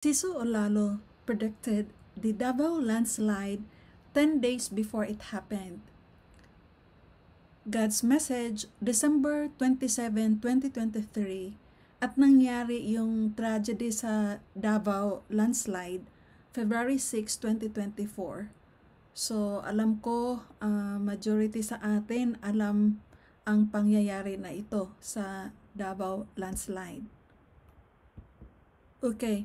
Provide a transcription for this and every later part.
Sisu Olalo predicted the Davao landslide 10 days before it happened. God's message, December 27, 2023, at nangyari yung tragedy sa Davao landslide, February 6, 2024. So, alam ko, majority sa atin alam ang pangyayari na ito sa Davao landslide. Okay,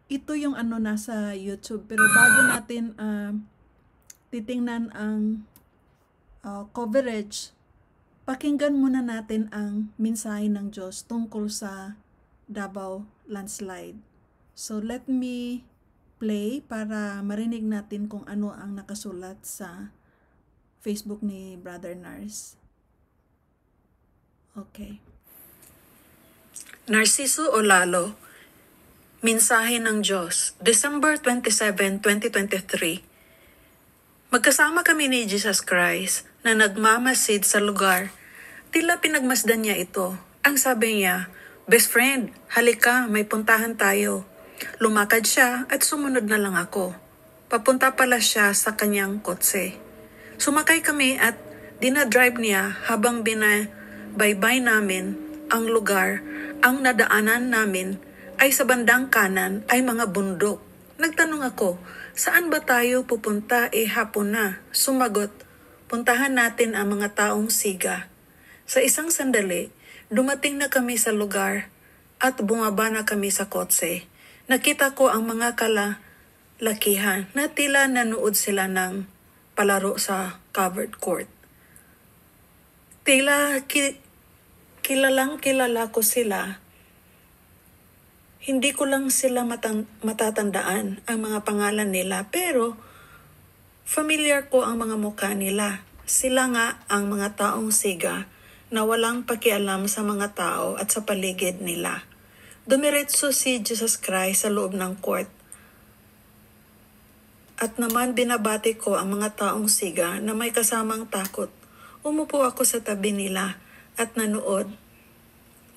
ito yung nasa YouTube. Pero bago natin titingnan ang coverage, pakinggan muna natin ang mensahe ng Diyos tungkol sa Davao landslide. So let me play para marinig natin kung ano ang nakasulat sa Facebook ni Brother Nars. Okay. Narciso Olalo, mensahe ng Diyos, December 27, 2023. Magkasama kami ni Jesus Christ na nagmamasid sa lugar. Tila pinagmasdan niya ito. Ang sabi niya, "Best friend, halika, may puntahan tayo." Lumakad siya at sumunod na lang ako. Papunta pala siya sa kanyang kotse. Sumakay kami at dinadrive niya habang binabaybay namin ang lugar. Ang nadaanan namin ay sa bandang kanan ay mga bundok. Nagtanong ako, saan ba tayo pupunta? Hapon na. Sumagot, puntahan natin ang mga taong siga. Sa isang sandali, dumating na kami sa lugar at bumaba na kami sa kotse. Nakita ko ang mga kalalakihan na tila nanood sila ng palaro sa covered court. Tila kilalang kilala ko sila. Hindi ko lang sila matatandaan ang mga pangalan nila, pero familiar ko ang mga mukha nila. Sila nga ang mga taong siga na walang pakialam sa mga tao at sa paligid nila. Dumiretso si Jesus Christ sa loob ng court. At naman binabati ko ang mga taong siga na may kasamang takot. Umupo ako sa tabi nila at nanood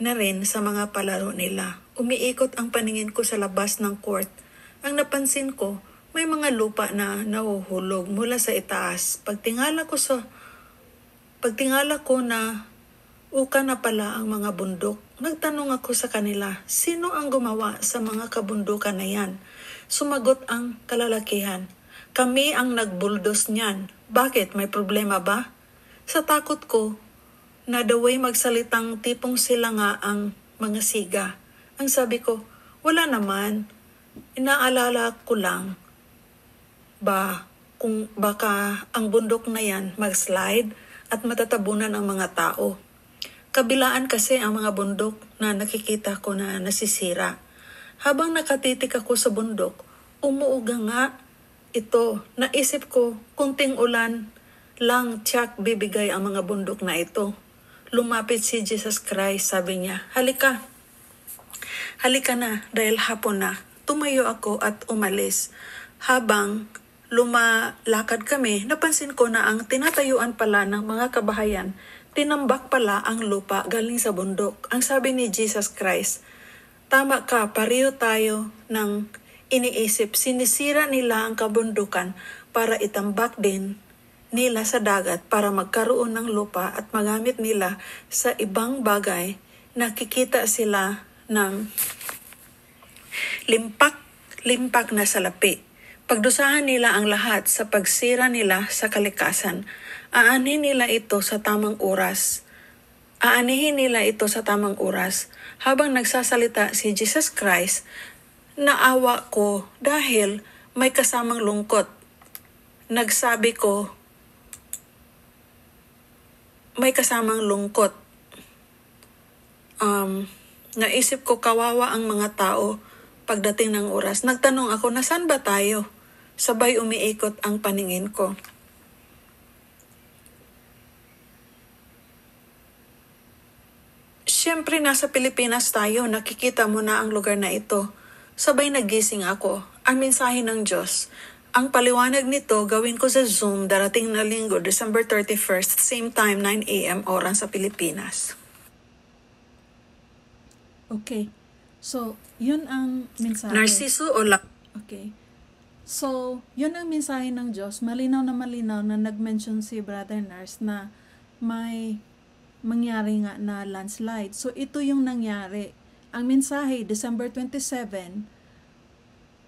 na rin sa mga palaro nila. Umiikot ang paningin ko sa labas ng court. Ang napansin ko, may mga lupa na nahuhulog mula sa itaas. Pagtingala ko na uka na pala ang mga bundok. Nagtanong ako sa kanila, sino ang gumawa sa mga kabundukan na yan? Sumagot ang kalalakihan, kami ang nagbuldos niyan. Bakit? May problema ba? Sa takot ko, na the way magsalitang tipong sila nga ang mga siga. Ang sabi ko, wala naman. Inaalala ko lang kung baka ang bundok na yan mag-slide at matatabunan ang mga tao. Kabilaan kasi ang mga bundok na nakikita ko na nasisira. Habang nakatitik ako sa bundok, umuuga nga ito. Naisip ko, kunting ulan lang tiyak bibigay ang mga bundok na ito. Lumapit si Jesus Christ, sabi niya, halika na dahil hapon na. Tumayo ako at umalis. Habang lumalakad kami, napansin ko na ang tinatayuan pala ng mga kabahayan, tinambak pala ang lupa galing sa bundok. Ang sabi ni Jesus Christ, tama ka, pareho tayo ng iniisip. Sinisira nila ang kabundukan para itambak din nila sa dagat para magkaroon ng lupa at magamit nila sa ibang bagay. Nakikita sila ng limpak na salapi. Pagdusahan nila ang lahat sa pagsira nila sa kalikasan. Aanihin nila ito sa tamang oras. Habang nagsasalita si Jesus Christ, naawa ko dahil may kasamang lungkot. Nagsabi ko, may kasamang lungkot. Naisip ko kawawa ang mga tao pagdating ng oras. Nagtanong ako, nasaan ba tayo? Sabay umiikot ang paningin ko. Siyempre nasa Pilipinas tayo, nakikita mo na ang lugar na ito. Sabay nagising ako. Ang mensahe ng Diyos. Ang paliwanag nito gawin ko sa Zoom darating na linggo, December 31st, same time, 9 a.m. oras sa Pilipinas. Okay. So, yun ang mensahe. Narciso o Okay. So, yun ang mensahe ng Diyos. Malinaw na nag-mention si Brother Nars na may mangyari nga na landslide. So, ito yung nangyari. Ang mensahe, December 27,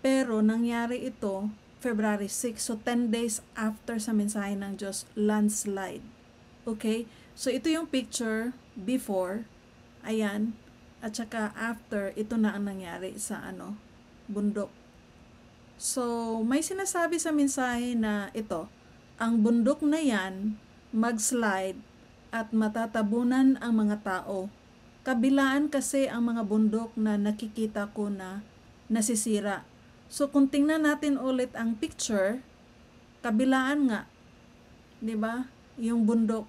pero nangyari ito February 6. So, 10 days after sa mensahe ng Diyos, landslide. Okay? So, ito yung picture before. Ayan. At saka after, ito na ang nangyari sa bundok. So, may sinasabi sa mensahe na ito, ang bundok na yan, mag-slide at matatabunan ang mga tao. Kabilaan kasi ang mga bundok na nakikita ko na nasisira. So, kung tingnan natin ulit ang picture, kabilaan nga, di ba? Yung bundok.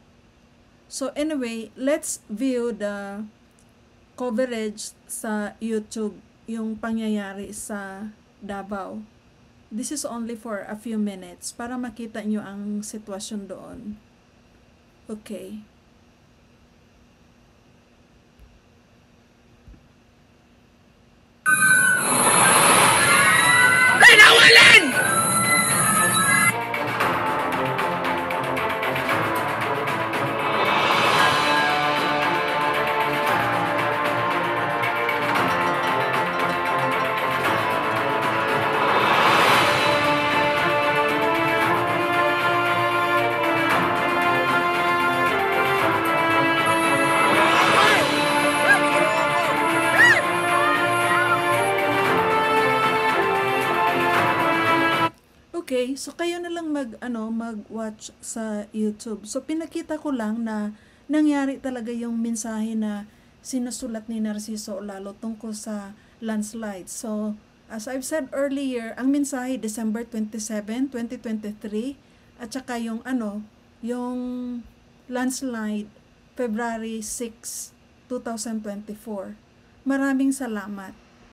So, anyway, let's view the coverage sa YouTube, yung pangyayari sa Davao. This is only for a few minutes para makita nyo ang sitwasyon doon. Okay. Nawalan! Okay, so kayo na lang mag-watch sa YouTube. So pinakita ko lang na nangyari talaga yung mensahe na sinusulat ni Narciso lalo tungkol sa landslide. So as I've said earlier, ang mensahe December 27, 2023 at saka yung yung landslide February 6, 2024. Maraming salamat.